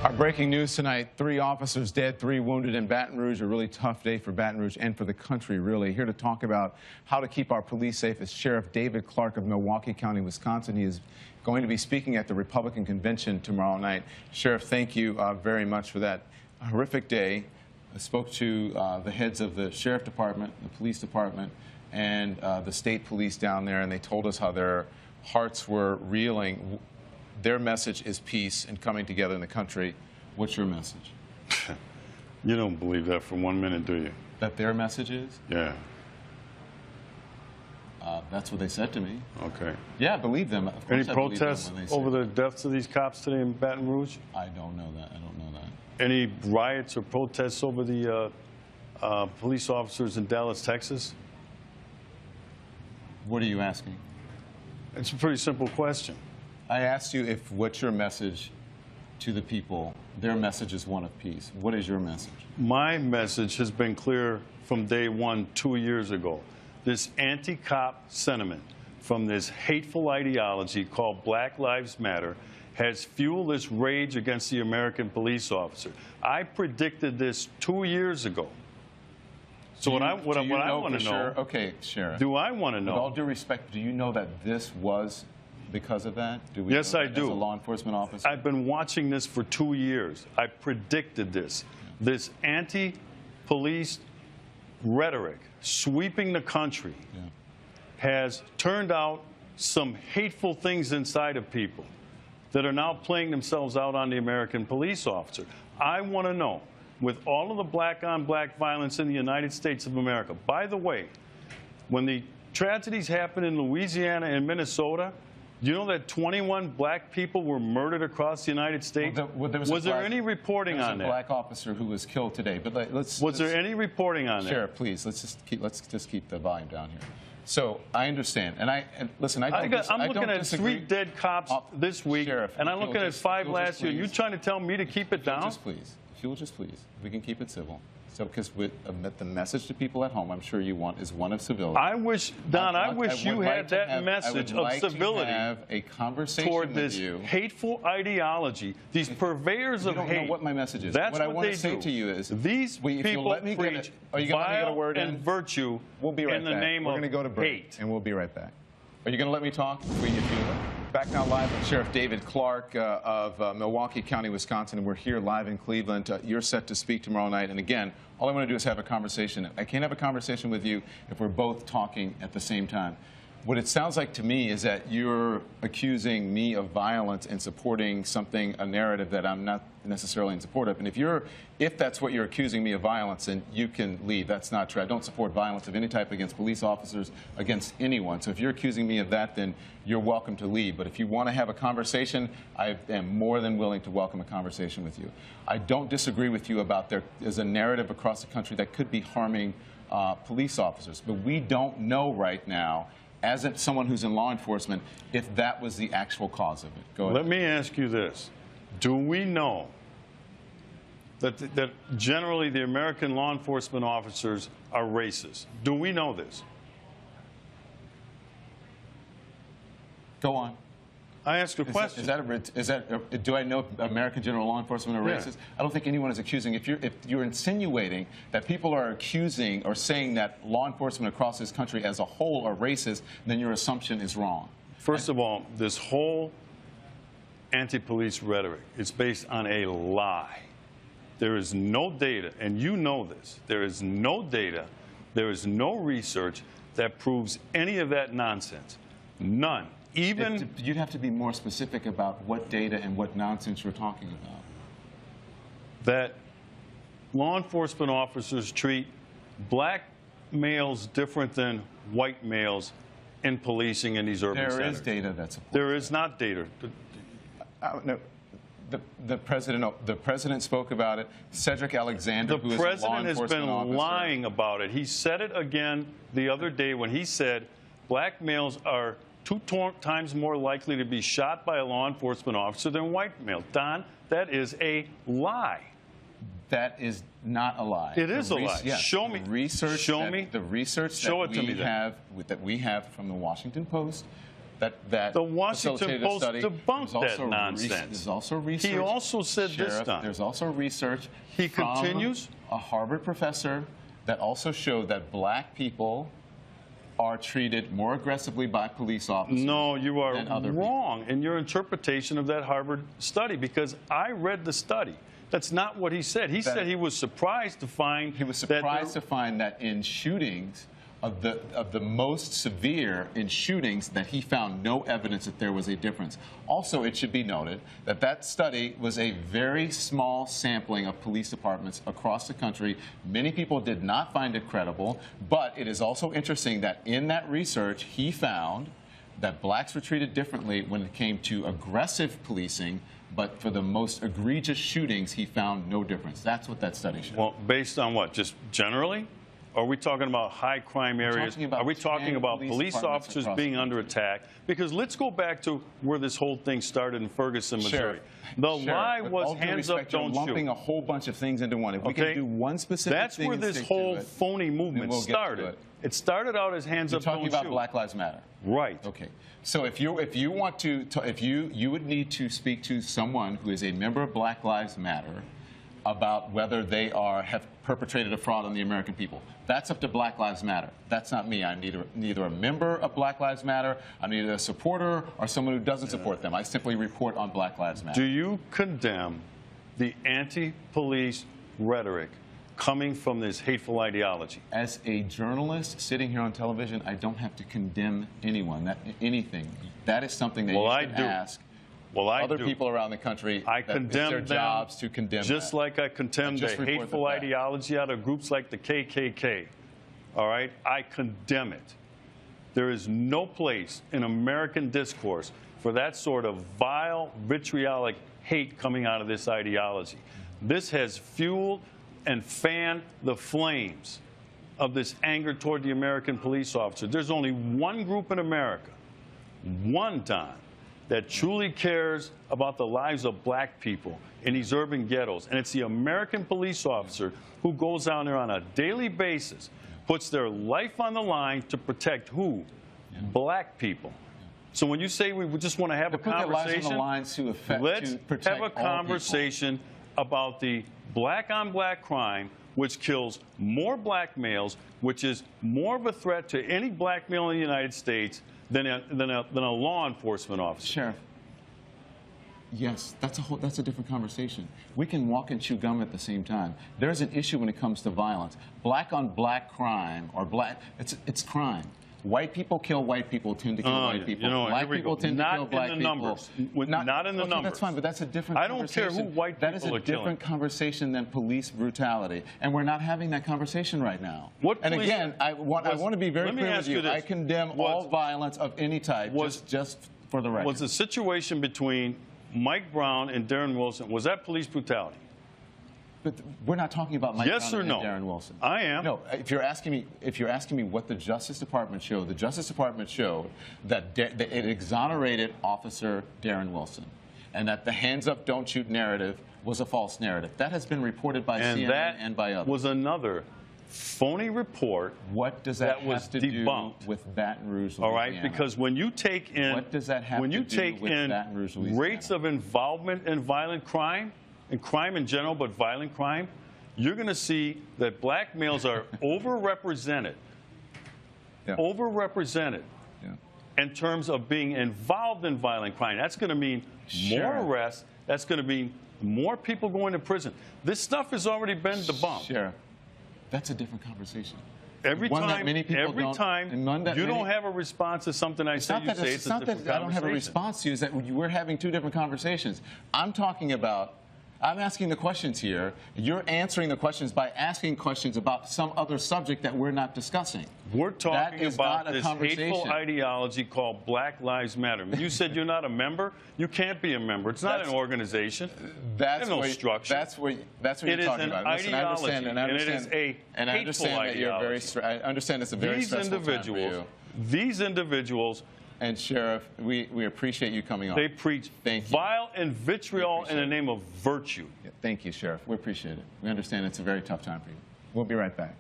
Our breaking news tonight, 3 officers dead, 3 wounded in Baton Rouge. A really tough day for Baton Rouge and for the country, really. Here to talk about how to keep our police safe is Sheriff David Clarke of Milwaukee County, Wisconsin. He is going to be speaking at the Republican convention tomorrow night. Sheriff, thank you very much for that horrific day. I spoke to the heads of the Sheriff Department, the Police Department, and the state police down there, and they told us how their hearts were reeling. Their message is peace and coming together in the country. What's your message? You don't believe that for 1 minute, do you? That their message is? Yeah. That's what they said to me. Okay. Yeah, I believe them. Of course Any I believe them protests when they say over the deaths of these cops today in Baton Rouge? I don't know that. I don't know that. Any riots or protests over the police officers in Dallas, Texas? What are you asking? It's a pretty simple question. I asked you if what's your message to the people. Their message is one of peace. What is your message? My message has been clear from day one 2 years ago. This anti-cop sentiment from this hateful ideology called Black Lives Matter has fueled this rage against the American police officer. I predicted this 2 years ago. So what I want to know, okay, Sheriff. do I want to know? With all due respect, do you know that this was because of that? Do we Yes, I do. As a law enforcement officer? I've been watching this for 2 years. I predicted this. Yeah. This anti-police rhetoric sweeping the country has turned out some hateful things inside of people that are now playing themselves out on the American police officer. I want to know, with all of the black-on-black violence in the United States of America, by the way, when the tragedies happened in Louisiana and Minnesota, do you know that 21 black people were murdered across the United States? Was there any reporting on that? There was a black officer who was killed today. But was there any reporting on that? Sheriff, please, let's just keep the volume down here. So I understand, and listen, I'm looking at 3 dead cops this week, Sheriff, and I'm looking at 5 last year. You trying to tell me to keep it down? Just please, if you'll just please, we can keep it civil. So, because the message to people at home, I'm sure you want, is one of civility. I wish, Don, I wish you had that message of civility have a conversation toward this hateful ideology, these purveyors of hate. You don't know what my message is. That's what I want to say to you is, these people preach vile and virtue in the name of hate. We're going to go to break, and we'll be right back. Are you going to let me talk? Back now live with Sheriff David Clarke of Milwaukee County, Wisconsin, and we're here live in Cleveland. You're set to speak tomorrow night, and again, all I want to do is have a conversation. I can't have a conversation with you if we're both talking at the same time. What it sounds like to me is that you're accusing me of violence and supporting a narrative that I'm not necessarily in support of. And if that's what you're accusing me of violence, then you can leave. That's not true. I don't support violence of any type against police officers, against anyone. So if you're accusing me of that, then you're welcome to leave. But if you want to have a conversation, I am more than willing to welcome a conversation with you. I don't disagree with you about there's a narrative across the country that could be harming police officers. But we don't know right now, as someone who's in law enforcement, if that was the actual cause of it. Go ahead. Let me ask you this. Do we know that generally the American law enforcement officers are racist? Do we know this? Go on. I ask a question. Do I know American general law enforcement are racist? I don't think anyone is accusing. If you're insinuating that people are accusing or saying that law enforcement across this country as a whole are racist, then your assumption is wrong. First of all, this whole anti-police rhetoric is based on a lie. There is no data, and you know this. There is no data, there is no research that proves any of that nonsense. None. You'd have to be more specific about what data and what nonsense you're talking about. That law enforcement officers treat black males different than white males in policing in these urban centers. There is data that supports There is not data. No. The president spoke about it. Cedric Alexander, who is a law enforcement officer. The president has been lying about it. He said it again the other day when he said black males are 2 times more likely to be shot by a law enforcement officer than white males. Don, that is a lie. That is not a lie. It is a lie. Yes, show me. The research show me. The research show that we have from the Washington Post, that The Washington facilitated a Post study. debunked There's that nonsense. There's also research. He also said Sheriff, this time. There's also research He from continues? a Harvard professor that also showed that black people are treated more aggressively by police officers. No, you are than other wrong in your interpretation of that Harvard study, because I read the study. That's not what he said. He said he was surprised to find that in shootings of the most severe in shootings, that he found no evidence that there was a difference. Also, it should be noted that that study was a very small sampling of police departments across the country. Many people did not find it credible, but it is also interesting that in that research, he found that blacks were treated differently when it came to aggressive policing, but for the most egregious shootings, he found no difference. That's what that study showed. Well, based on what? Just generally? Are we talking about high crime areas? Are we talking about police officers being under attack? Because let's go back to where this whole thing started in Ferguson, Missouri. The lie was hands up, don't shoot. Lumping a whole bunch of things into one. If we can do one specific That's thing where this whole phony movement started. It started out as hands up, don't shoot. You're talking about Black Lives Matter. Right. Okay. So if you want to, you would need to speak to someone who is a member of Black Lives Matter about whether they have perpetrated a fraud on the American people. That's up to Black Lives Matter. That's not me. I'm neither a member of Black Lives Matter, I'm neither a supporter or someone who doesn't support them. I simply report on Black Lives Matter. Do you condemn the anti-police rhetoric coming from this hateful ideology? As a journalist sitting here on television, I don't have to condemn anyone, anything. That is something that you should ask. Other people around the country, I condemn their jobs to condemn just that. like I condemn the hateful ideology out of groups like the KKK. All right? I condemn it. There is no place in American discourse for that sort of vile, vitriolic hate coming out of this ideology. This has fueled and fanned the flames of this anger toward the American police officer. There's only one group in America, one time, that truly cares about the lives of black people in these urban ghettos. And it's the American police officer who goes down there on a daily basis, puts their life on the line to protect who? Black people. So when you say we just want to have a conversation, let's have a conversation about the black-on-black crime, which kills more black males, which is more of a threat to any black male in the United States than a law enforcement officer. Sheriff, yes, that's a different conversation. We can walk and chew gum at the same time. There's an issue when it comes to violence. Black-on-black crime, or it's crime. White people kill white people, tend to kill white people. Black people tend to kill black people. Not in the numbers. That's fine, but that's a different conversation. I don't care who white people are killing. That is a different conversation than police brutality, and we're not having that conversation right now. And again, I want to be very clear with you. I condemn all violence of any type, just for the record. Was the situation between Mike Brown and Darren Wilson, was that police brutality? But we're not talking about Mike Brown and Darren Wilson. I am. No, if you're asking me what the Justice Department showed, the Justice Department showed that it exonerated Officer Darren Wilson, and that the hands up, don't shoot narrative was a false narrative. That has been reported by CNN and by others. And that was another phony report. What does that have to do with Baton Rouge, Louisiana? All right, because when you take in rates of involvement in violent crime, and crime in general, but violent crime, you're going to see that black males are overrepresented. Overrepresented in terms of being involved in violent crime. That's going to mean more arrests. That's going to mean more people going to prison. This stuff has already been debunked. Sheriff, that's a different conversation. Every time you don't have a response to something I say, you say it's a different conversation. I don't have a response to you. Is that we're having two different conversations. I'm asking the questions here. You're answering the questions by asking questions about some other subject that we're not discussing. We're talking about this hateful ideology called Black Lives Matter. You said you're not a member. You can't be a member. It's not an organization. There's no structure. That's what you're talking about. It is an ideology, and it is a hateful ideology. I understand it's a very stressful time for you. These individuals. And Sheriff, we appreciate you coming on. They preach vile and vitriol in the name of virtue. Thank you, Sheriff. We appreciate it. We understand it's a very tough time for you. We'll be right back.